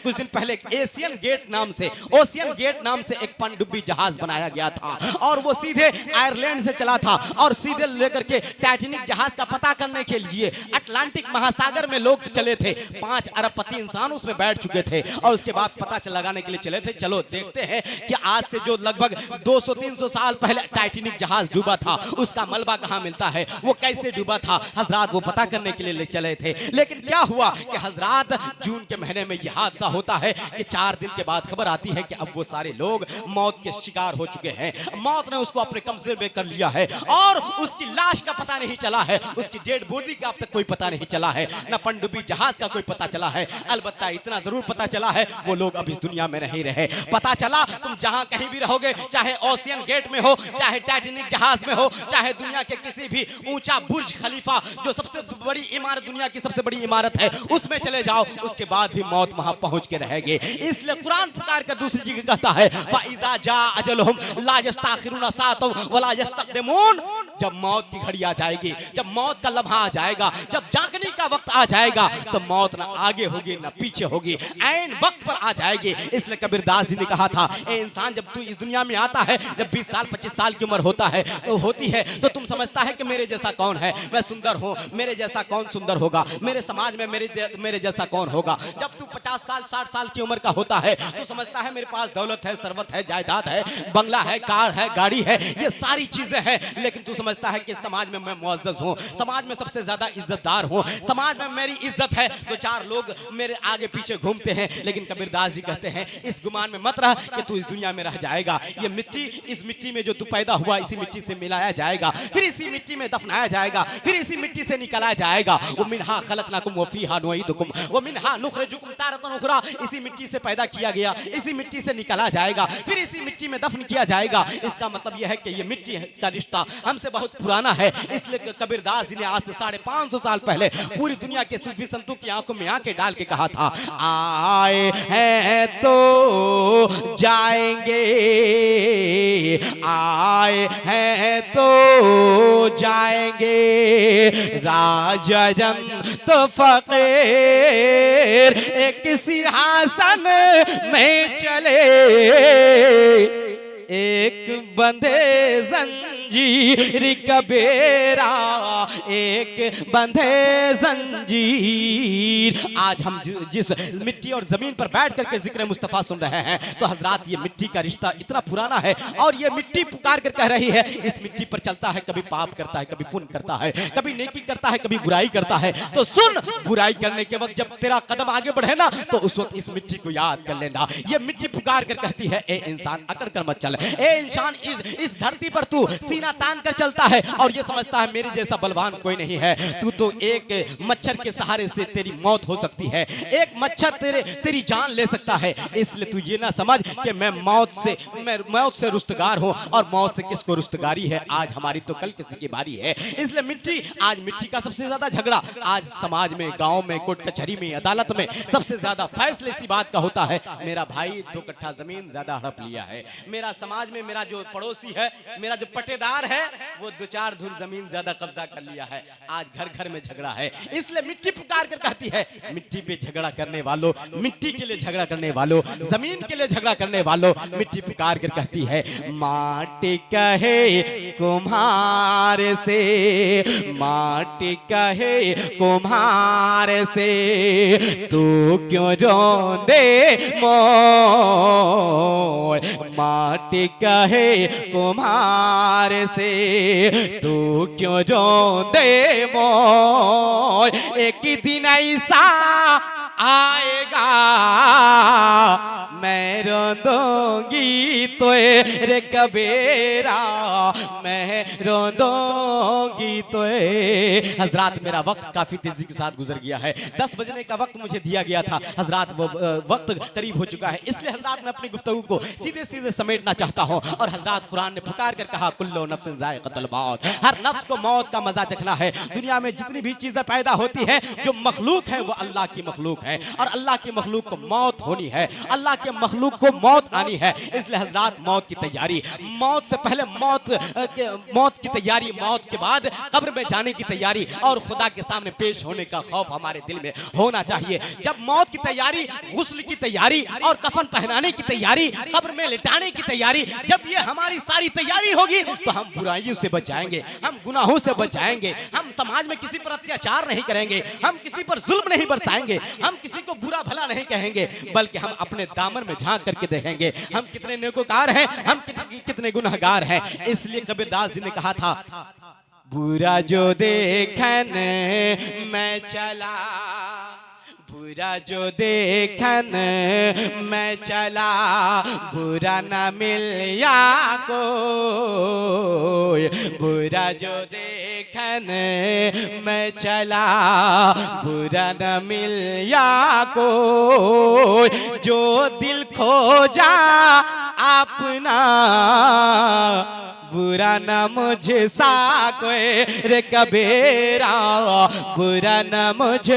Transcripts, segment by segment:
कुछ दिन पहले एशियन गेट नाम से, ओशियन गेट नाम से एक पनडुब्बी जहाज बनाया गया था और वो सीधे आयरलैंड से चला था और सीधे लेकर के टाइटैनिक जहाज का पता करने के लिए अटलांटिक महासागर में लोग चले थे। 5 अरबपति इंसान उसमें बैठ चुके थे और उसके बाद पता लगाने के लिए चले थे, चलो देखते हैं कि आज से जो लगभग 200-300 साल पहले टाइटैनिक जहाज डूबा था उसका मलबा कहां मिलता है, वो कैसे डूबा था। हजरात वो पता करने के लिए चले थे, लेकिन क्या हुआ कि हजरात जून के महीने में यह हादसा होता है कि 4 दिन के बाद खबर आती है कि अब वो सारे लोग मौत के शिकार हो चुके हैं। मौत ने उसको अपने कब्जे में कर लिया है और उसकी लाश का पता नहीं चला है, उसकी डेड बॉडी का अब तक कोई पता नहीं चला है, न पनडुब्बी जहाज का कोई पता चला है। अलबत्ता इतना जरूर पता चला है वो लोग अब इस दुनिया में नहीं रहे। पता चला तुम जहां कहीं भी रहोगे, चाहे ओशियन गेट में हो, चाहे टाइटैनिक जहाज में हो, चाहे दुनिया के किसी भी ऊंचा बुर्ज खलीफा जो सबसे बड़ी इमारत, दुनिया की सबसे बड़ी इमारत है, उसमें चले जाओ, उसके बाद भी मौत वहां पहुंच के रहेगी। इसलिए कुरान पुकार कर दूसरी जगह कहता है फाइजा जा अजलहुम ला यस्ताखिरुना सातम वला यस्तक़दिमून। जब मौत की घड़ी आ जाएगी, जब मौत का लम्हा आ जाएगा, जब जागने का वक्त आ जाएगा, तो मौत ना आगे होगी ना पीछे होगी, ऐन वक्त पर आ जाएगी। इसलिए कबीरदास जी ने कहा था, ए इंसान जब तू इस दुनिया में आता है, जब 20 साल 25 साल की उम्र होता है तो तुम समझता है कि मेरे जैसा कौन है, मैं सुंदर हूँ, मेरे जैसा कौन सुंदर होगा, मेरे समाज में मेरे जैसा कौन होगा। जब तू 50 साल 60 साल की उम्र का होता है तो समझता है मेरे पास दौलत है, सरवत है, जायदाद है, बंगला है, कार है, गाड़ी है, ये सारी चीजें हैं, लेकिन तू समझता है कि समाज में मैं मुअज़्ज़ज़ हूँ, समाज में सबसे ज्यादा इज्जतदार हूँ, समाज में मेरी इज्जत है, तो 4 लोग मेरे आगे पीछे घूमते हैं। लेकिन कबीरदास जी कहते हैं इस गुमान में मत रह कि तू इस दुनिया में रह जाएगा। ये मिट्टी, इस मिट्टी में जो तू पैदा हुआ, इसी मिट्टी से मिलाया जाएगा, फिर इसी मिट्टी में दफनाया जाएगा, फिर इसी मिट्टी से निकाला जाएगा। वो मिन्हा खलकनाकुम व फीहा नुईदुकुम व मिन्हा नुखरिजुकुम तारतन उखरा। इसी मिट्टी से पैदा किया गया, इसी मिट्टी से निकाला जाएगा, फिर इसी मिट्टी में दफन किया जाएगा। इसका मतलब यह है कि ये मिट्टी का रिश्ता हमसे बहुत पुराना है। इसलिए कबीरदास जी ने आज से 550 साल पहले पूरी दुनिया के सूफी संतों की आंखों में आंखें डाल के कहा था, आए हैं तो जाएंगे, आए हैं तो जाएंगे, राजन तो फकीर एक सिंहासन में चले, एक बंधे जंजीर कबीरा, एक बंधे जंजीर। आज हम जिस मिट्टी और जमीन पर बैठ करके जिक्र मुस्तफा सुन रहे हैं, तो हजरात ये मिट्टी का रिश्ता इतना पुराना है और ये मिट्टी पुकार कर कह रही है, इस मिट्टी पर चलता है, कभी पाप करता है, कभी पुण्य करता है, कभी नेकी करता है, कभी बुराई करता है। तो सुन, बुराई करने के वक्त जब तेरा कदम आगे बढ़े ना, तो उस वक्त इस मिट्टी को याद कर लेना। ये मिट्टी पुकार कर कहती है, ए इंसान अकड़ कर मत चल, ए इंसान इस धरती पर तू सीना तान कर चलता है और ये समझता है मेरे जैसा बलवान कोई नहीं है। तू तो एक मच्छर के सहारे से तेरी मौत हो सकती है, एक मच्छर तेरी जान ले सकता है। इसलिए तू ये ना समझ कि मैं मौत से रुस्तगार हूं, और मौत से किसको रुस्तगारी है, आज हमारी तो कल किसी की बारी है। इसलिए मिट्टी, आज मिट्टी का सबसे ज्यादा झगड़ा आज समाज में, गांव में, कोर्ट कचहरी में, अदालत में सबसे ज्यादा फैसले इसी बात का होता है, मेरा भाई 2 कट्ठा जमीन ज्यादा हड़प लिया है, मेरा समाज में मेरा जो पड़ोसी है, मेरा जो पटेदार है, वो 2-4 धुर जमीन ज्यादा कब्जा कर लिया है। आज घर घर में झगड़ा है। इसलिए मिट्टी पुकार कर कहती है, मिट्टी पे झगड़ा करने वालों, मिट्टी के लिए झगड़ा करने वालों, जमीन के लिए झगड़ा करने वालों, मिट्टी पुकार कर कहती है, माटी कहे कुम्हार से, माटी कहे कुम्हार से, तू क्यों रोंदे मोय, माटी कहे कुम्हार से, तू क्यों रोंदे मोय, एक दिन ऐसा आएगा मैं रोंदूंगी तोरे कबीरा, मैं रोंदूंगी तोरे। हजरात मेरा वक्त काफी तेजी के साथ गुजर गया है, 10 बजने का वक्त मुझे दिया गया था हजरात, वो वक्त करीब हो चुका है। इसलिए हजरात मैं अपनी गुफ्तगू को सीधे सीधे समेटना चाहता हूँ। और हजरात कुरान ने पुकार कर कहा, कुल्लु नफ्सिन ज़ाइक़तुल मौत, हर नफ्स को मौत का मजा चखना है। दुनिया में जितनी भी चीजें पैदा होती हैं, जो मखलूक है वो अल्लाह की मखलूक है, और अल्लाह की मखलूक को मौत होनी है, अल्लाह के मखलूक को मौत आनी है। इसलिए हजरात मौत मौत की तैयारी, मौत से पहले मौत की तैयारी, मौत के बाद कब्र में जाने की तैयारी और खुदा के सामने पेश होने का खौफ हमारे दिल में होना चाहिए। जब मौत की तैयारी, गुस्ल की तैयारी और कफन पहनाने की तैयारी, कब्र में लिटाने की तैयारी, जब ये हमारी सारी तैयारी होगी तो हम बुराइयों से बच जाएंगे, हम गुनाहों से बच जाएंगे, हम समाज में किसी पर अत्याचार नहीं करेंगे, हम किसी पर जुल्म नहीं बरसाएंगे, हम किसी को बुरा भला नहीं कहेंगे, बल्कि हम अपने दामन में झांक करके देखेंगे हम कितने नेकोकार हैं, हम कितने गुनहगार हैं। इसलिए कबीरदास जी ने कहा था, बुरा जो देखन मैं चला, बुरा जो देखन मैं चला, बुरा न मिलिया कोई, बुरा जो देखन मैं चला, बुरा न मिलिया कोई, जो दिल खोजा अपना, बुरा न मुझ सा कोई रे कबीरा, बुरा न मुझ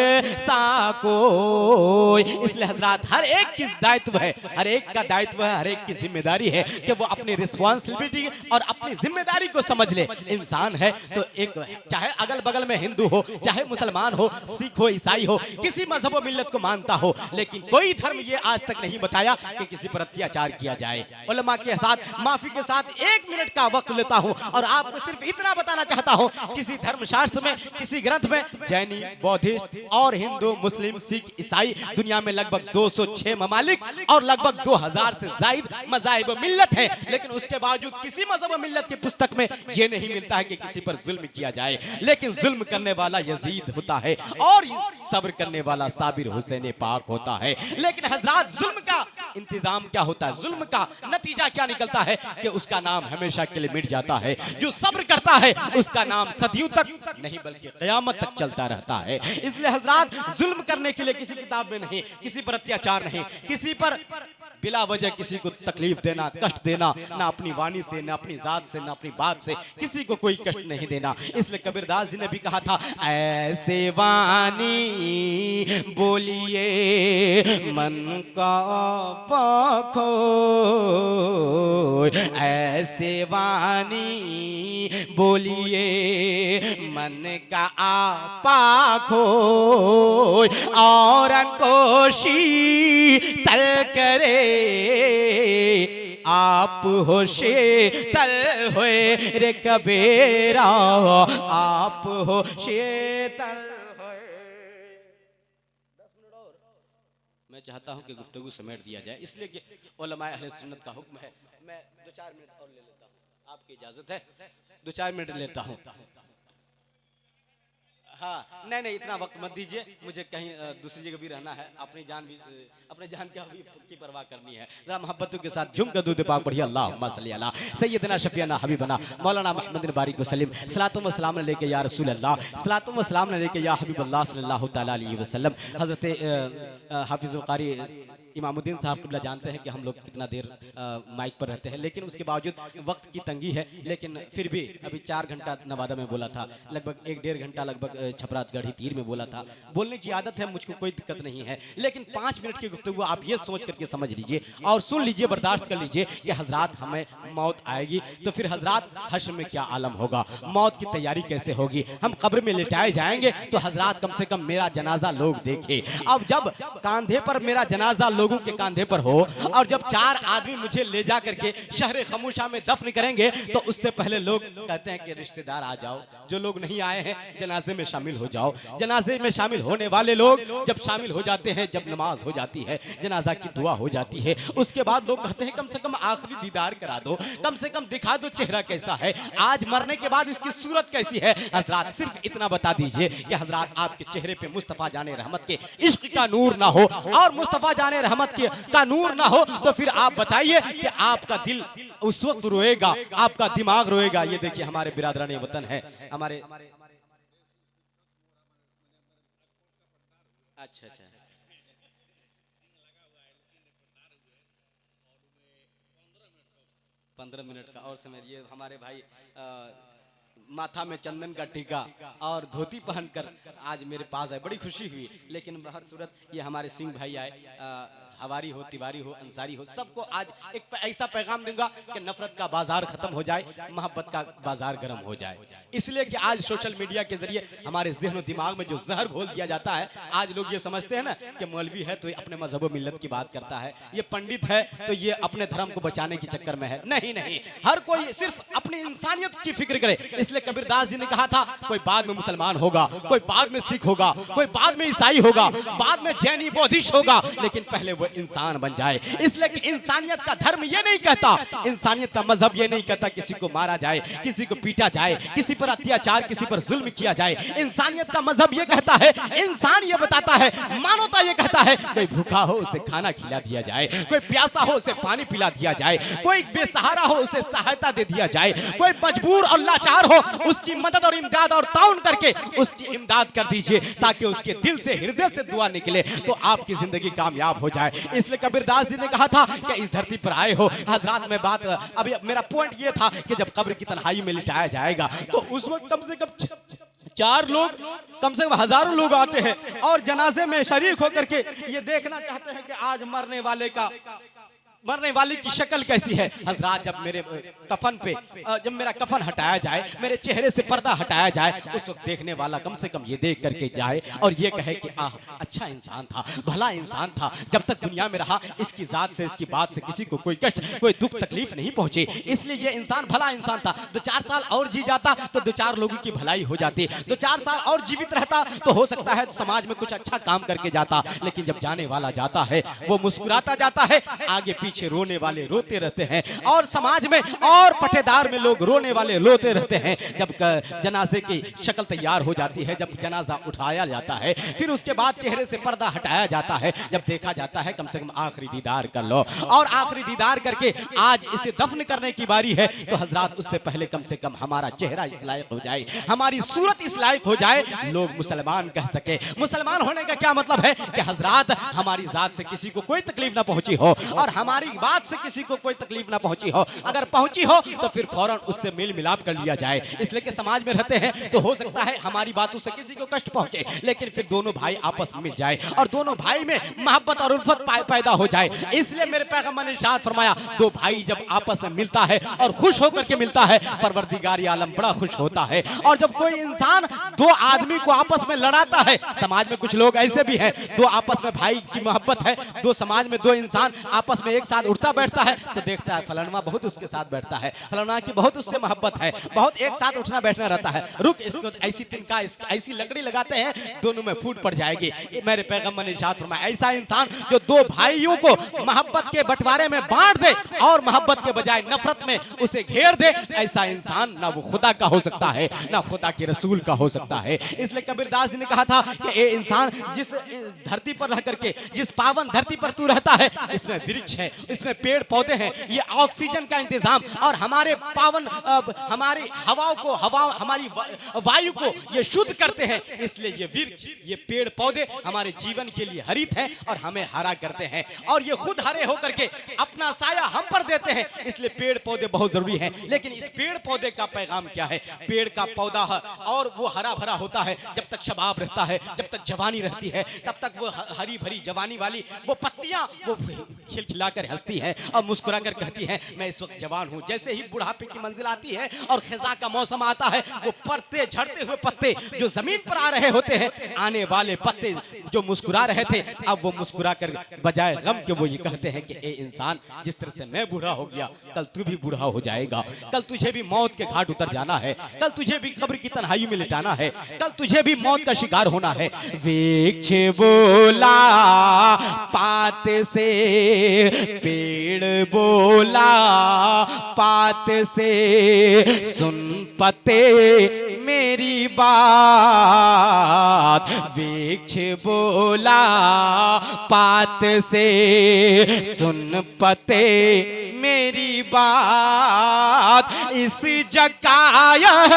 सा कोई। इसलिए हजरात, हर एक की दायित्व है, हर एक का दायित्व है, हर एक की जिम्मेदारी है कि वो अपनी रिस्पॉन्सिबिलिटी और अपनी जिम्मेदारी को समझ ले। इंसान है तो एक, चाहे अगल बगल में हिंदू हो, चाहे मुसलमान हो, सिख हो, ईसाई हो, किसी मजहब व मिल्लत को मानता हो, लेकिन कोई धर्म ये आज तक नहीं बताया कि किसी पर अत्याचार किया जाए। उलमा के साथ माफी के साथ 1 मिनट का वक्त लेता हूं और आपको सिर्फ इतना बताना चाहता हूं, किसी धर्मशास्त्र में, किसी ग्रंथ में जैनी, बौद्धिस्ट और हिंदू, मुस्लिम, सिख, ईसाई, दुनिया में लगभग 206 ममालिक और लगभग 2000 से जायद मज़ाहिब व मिल्लत हैं, लेकिन उसके बावजूद किसी मजहब व मिल्लत की पुस्तक में यह नहीं मिलता है कि किसी पर जुल्म किया जाए। लेकिन जुल्म करने वाला यजीद होता है और सब्र करने वाला साबिर हुसैन पाक होता है। लेकिन हजरात, जुल्म का इंतजाम क्या होता है, जुल्म का नतीजा क्या निकलता है कि उसका नाम हमेशा के लिए मिट जाता है। जो सब्र करता है उसका नाम सदियों तक नहीं बल्कि क़यामत तक चलता रहता है। इसलिए हजरात, जुल्म करने के लिए किसी किताब में नहीं, किसी पर अत्याचार नहीं, किसी पर बिला वजह किसी को तकलीफ देना, कष्ट देना, ना अपनी वाणी से, ना अपनी जात से, ना अपनी बात से किसी को कोई कष्ट नहीं देना। इसलिए कबीरदास जी ने भी कहा था, ऐसे वाणी बोलिए मन का पाखो, ऐसे वाणी बोलिए मन का आपा खो, और को शीतल करे, आप हो शीतल होए रे कबीरा, आप हो शीतल होए। 10 मिनट और मैं चाहता हूं कि गुफ्तगू समेट दिया जाए, इसलिए कि उलमाए अहले सुन्नत का हुक्म है। मैं 2-4 मिनट और ले लेता हूं, आपकी इजाजत है? 2-4 मिनट लेता हूं। हाँ, नहीं इतना वक्त मत दीजिए, मुझे कहीं दूसरी जगह भी रहना है, अपनी जान भी, अपने जान की परवाह करनी है। जरा मोहब्बतों के साथ झुम कर दूध पाक पढ़िए, अल्लाहुम्मा सल्ली अला सय्यदना शफीना हबीबना मौलाना मोहम्मद बिन बारिक वसल्लम, सलातुम व सलाम लेके या रसूल अल्लाह, सलातुम व सलाम लेके या हबीब अल्लाह सल्लल्लाहु तआला अलैहि वसल्लम। हज़रत हाफिज़ुल क़ारी इमामुद्दीन साहब क़िबला जानते हैं कि हम लोग कितना देर माइक पर रहते हैं, लेकिन उसके बावजूद वक्त की तंगी है। लेकिन फिर भी अभी 4 घंटा नवादा में बोला था, लगभग 1-1.5 घंटा लगभग छपरा गढ़ी तीर में बोला था। बोलने की आदत है, मुझको कोई दिक्कत नहीं है, लेकिन 5 मिनट की गुफ्तगू आप ये सोच करके समझ लीजिए और सुन लीजिए, बर्दाश्त कर लीजिए कि हजरात हमें मौत आएगी तो फिर हजरात हश्र में क्या आलम होगा, मौत की तैयारी कैसे होगी, हम कब्र में लिटाए जाएंगे तो हजरात कम से कम मेरा जनाजा लोग देखे। अब जब कांधे पर मेरा जनाजा लोगों के कांधे पर हो और जब 4 आदमी मुझे ले जा करके शहर खमोशा में दफन करेंगे तो उससे पहले लोग कहते हैं कि रिश्तेदार आ जाओ, जो लोग नहीं आए हैं जनाजे में शामिल हो जाओ। जनाजे में शामिल होने वाले लोग जब शामिल हो जाते हैं, जब नमाज हो जाती है, जनाजा की दुआ हो जाती है, उसके बाद लोग कहते हैं कम से कम आखिरी दीदार करा दो, कम से कम दिखा दो चेहरा कैसा है, आज मरने के बाद इसकी सूरत कैसी है। हजरात सिर्फ इतना बता दीजिए कि हजरात आपके चेहरे पे मुस्तफा जाने रहमत के इश्क का नूर ना हो और मुस्तफा जाने रहमत का नूर ना हो तो फिर आप बताइए कि आपका दिल उस वक्त रोएगा, आपका दिमाग रोएगा। ये देखिए हमारे बिरादरान वतन है, हमारे अच्छा 15 मिनट का और समय। ये हमारे भाई माथा में चंदन का टीका और धोती पहनकर आज मेरे पास है, बड़ी खुशी हुई। लेकिन हर सूरत ये हमारे सिंह भाई आए, हवारी हो, तिवारी हो, अंसारी हो, सबको आज एक ऐसा पैगाम दूंगा कि नफरत का बाजार खत्म हो जाए, मोहब्बत का बाजार गर्म हो जाए। इसलिए कि आज सोशल मीडिया के जरिए हमारे ज़हन दिमाग में जो जहर घोल दिया जाता है, आज लोग ये समझते हैं ना कि मौलवी है तो ये अपने मजहब व मिल्लत की बात करता है, ये पंडित है तो ये अपने धर्म को बचाने के चक्कर में है। नहीं नहीं, हर कोई सिर्फ अपनी इंसानियत की फिक्र करे। इसलिए कबीरदास जी ने कहा था, कोई बाद में मुसलमान होगा, कोई बाद में सिख होगा, कोई बाद में ईसाई होगा, बाद में जैनी बौद्धिस्ट होगा, लेकिन पहले वो इंसान बन जाए। इसलिए कि इंसानियत का धर्म ये नहीं कहता, इंसानियत का मजहब ये नहीं कहता किसी को मारा जाए, किसी को पीटा जाए, किसी पर अत्याचार, किसी पर जुल्म किया जाए। इंसानियत का मजहब ये कहता है, इंसान ये बताता है, मानवता ये कहता है, कोई भूखा हो उसे खाना खिला दिया जाए, कोई प्यासा हो उसे पानी पिला दिया जाए, कोई बेसहारा हो उसे सहायता दे दिया जाए, कोई मजबूर और लाचार हो उसकी मदद और इमदाद और ताउन करके उसकी इमदाद कर दीजिए, ताकि उसके दिल से, हृदय से दुआ निकले, तो आपकी जिंदगी कामयाब हो जाए। इसलिए कबीरदास जी ने कहा था कि इस धरती पर आए हो हजरात, में बात अभी मेरा पॉइंट ये था कि जब कब्र की तन्हाई में लिटाया जाएगा तो उस वक्त कम से कम 4 लोग, कम से कम हजारों लोग आते हैं और जनाजे में शरीक होकर के ये देखना चाहते हैं कि आज मरने वाले की शक्ल कैसी है। हजरात, जब मेरे कफन पे, जब मेरा कफन हटाया जाए, मेरे चेहरे से पर्दा हटाया जाए, उस वक्त देखने वाला कम से कम ये देख करके जाए और ये कहे कि आह, अच्छा इंसान था, भला इंसान था, जब तक दुनिया में रहा इसकी जात से, इसकी बात से किसी को कोई कष्ट, कोई दुख तकलीफ नहीं पहुंचे, इसलिए ये इंसान भला इंसान था। 2-4 साल और जी जाता तो 2-4 लोगों की भलाई हो जाती, 2-4 साल और जीवित रहता तो हो सकता है समाज में कुछ अच्छा काम करके जाता। लेकिन जब जाने वाला जाता है वो मुस्कुराता जाता है, आगे पीछे रोने वाले रोते रहते हैं, और समाज में और पटेदार में लोग रोने वाले रोते रहते हैं। जब जनाजे की शक्ल तैयार हो जाती है, जब जनाजा उठाया जाता है, फिर उसके बाद चेहरे से पर्दा हटाया जाता है, जब देखा जाता है कम से कम आखिरी दीदार कर लो, और आखिरी दीदार करके आज इसे दफन करने की बारी है, तो हजरात उससे पहले कम से कम हमारा चेहरा इस लायक हो जाए, हमारी सूरत इस लायक हो जाए, लोग मुसलमान कह सके। मुसलमान होने का क्या मतलब है कि हजरात हमारी जात से किसी को कोई तकलीफ ना पहुंची हो और हमारी बात से किसी को कोई तकलीफ ना पहुंची हो, अगर पहुंची हो तो फिर फौरन उससे मेल मिलाप कर लिया जाए। इसलिए कि समाज में रहते हैं तो हो सकता है हमारी बातों से किसी को कष्ट पहुंचे, लेकिन फिर दोनों भाई आपस में मिल जाए और दोनों भाई में मोहब्बत और उल्फत पैदा हो जाए। इसलिए मेरे पैगंबर ने इरशाद फरमाया, 2 भाई जब आपस में मिलता है और खुश होकर के मिलता है, परवरदिगार आलम बड़ा खुश होता है। और जब कोई इंसान 2 आदमी को आपस में लड़ाता है, समाज में कुछ लोग ऐसे भी हैं, 2 आपस में भाई की मोहब्बत है, 2 समाज में 2 इंसान आपस में एक साथ उठता बैठता है तो देखता है फलाना बहुत उसके साथ बैठता है, फलाना की बहुत उससे मोहब्बत है, बहुत एक साथ उठना बैठना रहता है, रुक इसको ऐसी तिनका ऐसी लकड़ी लगाते हैं दोनों में फूट पड़ जाएगी। मेरे पैगंबर ने इरशाद फरमाया, ऐसा इंसान जो 2 भाइयों को मोहब्बत के बंटवारे में बांट दे और मोहब्बत के बजाय नफरत में उसे घेर दे, ऐसा इंसान ना वो खुदा का हो सकता है ना खुदा के रसूल का हो सकता है। इसलिए कबीरदास जी ने कहा था कि ये इंसान जिस धरती पर रह करके, जिस पावन धरती पर तू रहता है, इसमें वृक्ष है, इसमें पेड़ पौधे हैं, ये ऑक्सीजन का इंतजाम और हमारे पावन हमारी हवाओं को, हमारी वायु को ये शुद्ध करते हैं। इसलिए ये वृक्ष, ये पेड़ पौधे हमारे जीवन के लिए हरित हैं और हमें हरा करते हैं, और ये खुद हरे होकर के अपना साया हम पर देते हैं। इसलिए पेड़ पौधे बहुत जरूरी हैं। लेकिन इस पेड़ पौधे का पैगाम क्या है? पेड़ का पौधा और वो हरा भरा होता है जब तक शबाब रहता है, जब तक जवानी रहती है, तब तक वो हरी भरी जवानी वाली वो पत्तियां वो खिलखिलाकर हंसती हैं और मुस्कुरा कर कहती हैं मैं इस वक्त जवान हूं। जैसे ही बुढ़ापे की मंजिल आती है और खिजा का मौसम आता है, वो पत्ते, झड़ते हुए पत्ते जो जमीन पर आ रहे होते हैं, आने वाले पत्ते जो मुस्कुरा रहे थे, अब वो मुस्कुरा कर बजाय गम के वो ये कहते हैं कि ए इंसान, जिस तरह से मैं बूढ़ा हो गया, कल तू भी बूढ़ा हो जाएगा, कल तुझे भी मौत के घाट उतर जाना है, कल तुझे भी कब्र की तन्हाई में लिटाना है, कल तुझे भी मौत का शिकार होना है। वृक्ष बोला पात से, पेड़ बोला पात से, सुन पते मेरी बात। वृक्ष बोला पात से, सुन पते मेरी बात। इस जग का यह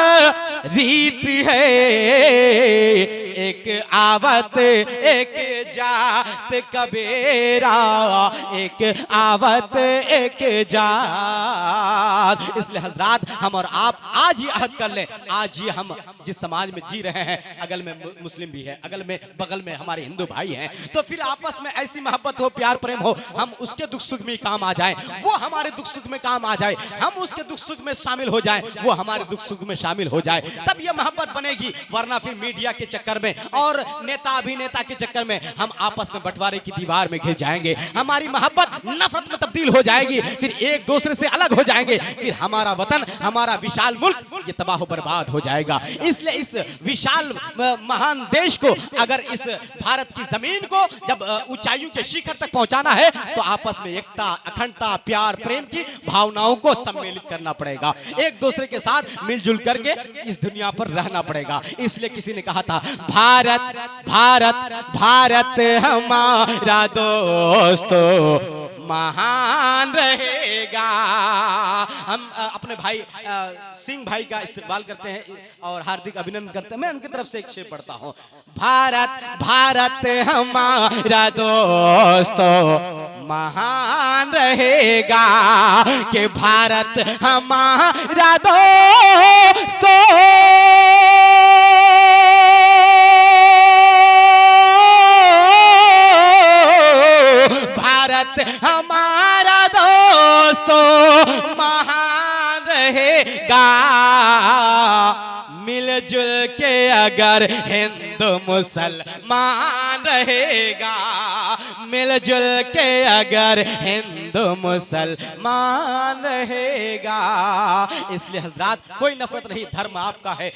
रीत है, एक आवत एक जात कबीरा, एक आवत एक जात। इसलिए हजरात हम और आप आज ही अहद कर लें, आज ही हम जिस समाज में जी रहे हैं, अगल में मुस्लिम भी है, अगल में बगल में हमारे हिंदू भाई हैं, तो फिर आपस में ऐसी मोहब्बत हो, प्यार प्रेम हो, हम उसके दुख सुख में काम आ जाएं, वो हमारे दुख सुख में काम आ जाए, हम उसके दुख सुख में शामिल हो जाएं, वो हमारे दुख सुख में शामिल हो जाए, तब ये मोहब्बत बनेगी। वरना फिर मीडिया के चक्कर में और नेता अभिनेता के चक्कर में हम आपस में बंटवारे की दीवार में घिर जाएंगे, हमारी मोहब्बत नफरत में तब्दील हो जाएगी, फिर एक दूसरे से अलग हो जाएंगे, फिर हमारा वतन, हमारा विशाल मुल्क ये तबाह बर्बाद हो जाएगा। इसलिए इस विशाल महान देश को, अगर इस भारत की जमीन को जब ऊंचाइयों के शिखर तक पहुंचाना है, तो आपस में एकता, अखंडता, प्यार प्रेम की भावनाओं को सम्मिलित करना पड़ेगा, एक दूसरे के साथ मिलजुल करके इस दुनिया पर रहना पड़ेगा। इसलिए किसी ने कहा था, भारत भारत भारत हमारा दोस्तों महान रहेगा। हम अपने भाई सिंह भाई का इस्तकबाल करते हैं और हार्दिक अभिनंदन करते हैं। मैं उनकी तरफ से एक शेर पढ़ता हूँ। भारत भारत हमारा दोस्तों महान रहेगा, कि भारत हमारा दोस्तों हमारा दोस्तों महान रहेगा, मिलजुल के अगर हिंदू मुसलमान रहेगा, मिलजुल के अगर हिंदू मुसलमान रहेगा। इसलिए हजरात कोई नफरत नहीं, धर्म आपका है,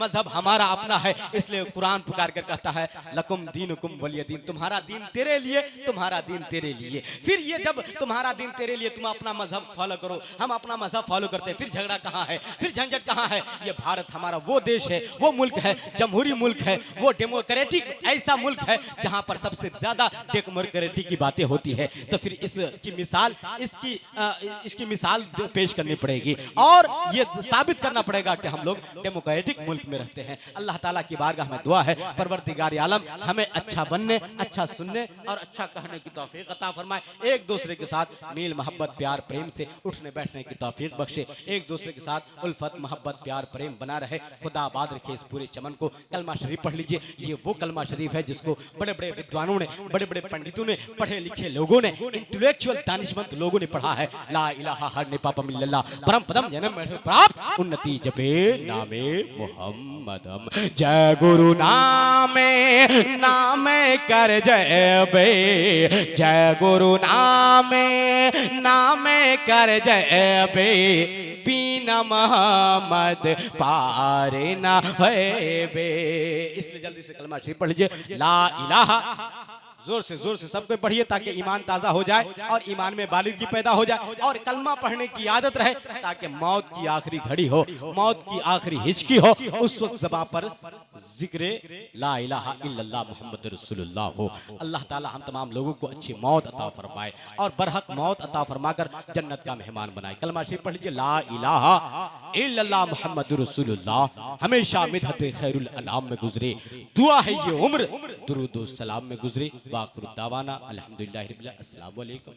मजहब हमारा अपना है। इसलिए कुरान पुकार कर कहता है, लकुम दीनुकुम वलिय दीन, तुम्हारा दीन तेरे लिए, तुम्हारा दीन तेरे लिए। फिर ये जब तुम्हारा दीन तेरे लिए, तुम अपना मजहब फॉलो करो, हम अपना मजहब फॉलो करते हैं, फिर झगड़ा कहाँ है, फिर झंझट कहाँ है। ये भारत हमारा वो देश है, वो मुल्क है, जमहूरी मुल्क है, वो डेमोक्रेटिक ऐसा मुल्क है जहां पर सबसे ज्यादा डेमोक्रेटिक की बातें होती है। तो फिर इसकी मिसाल इसकी मिसाल पेश करनी पड़ेगी और ये साबित करना पड़ेगा कि हम लोग डेमोक्रेटिक मुल्क में रहते हैं। अल्लाह ताला की बारगाह में दुआ है, परवरदिगार आलम हमें अच्छा बनने, अच्छा सुनने और अच्छा कहने की तौफीक अता फरमाए। एक दूसरे के साथ मील मोहब्बत प्यार प्रेम से उठने बैठने की तौफीक बख्शे, एक दूसरे के साथ उल्फत मोहब्बत प्यार प्रेम बना रहे। खुदा आबाद रखे इस पूरे चमन को। कलमा शरीफ पढ़ लीजिए, ये वो कलमा शरीफ है जिसको बड़े बड़े विद्वानों ने, बड़े बड़े पंडितों ने, पढ़े लिखे लोगों ने, इंटेलेक्चुअल दानिशमंद लोगों ने पढ़ा है। ला इलाहा हर ने पापम इल्लल्लाह, परम पदम जन्म प्राप्त उन्नति जपे नामे मुहम्मदम। जय गुरु नामे नामे कर जय बे, जय गुरु नामे नामे कर जय बे, बीना मोहम्मद पारे ना है बे। इसलिए जल्दी से कलमा शरीफ पढ़ लीजिए, ला इलाहा, जोर से सबको पढ़िए ताकि ईमान ताज़ा हो जाए और ईमान में बालिदगी पैदा हो जाए और कलमा पढ़ने की आदत रहे, ताकि मौत की आखिरी घड़ी हो, मौत की आखिरी हिचकी हो, उस वक्त ज़बान पर जिक्र ला इलाहा इल्लल्लाह मुहम्मद रसूलुल्लाह हो। अल्लाह ताला हम तमाम लोगों को अच्छी मौत अता फरमाए और बरहक मौत अता फरमाकर जन्नत का मेहमान बनाए। कलमा शरीफ पढ़ लीजिए, ला इलाहा इल्लल्लाह मुहम्मद रसूलुल्लाह। हमेशा मिदहत खैरुल अनाम में गुजरे, दुआ है ये उम्र दुरूद सलाम में गुजरे। वाखिर दावाना अल्हम्दुलिल्लाहि रब्बिल आलमीन। अस्सलामु अलैकुम।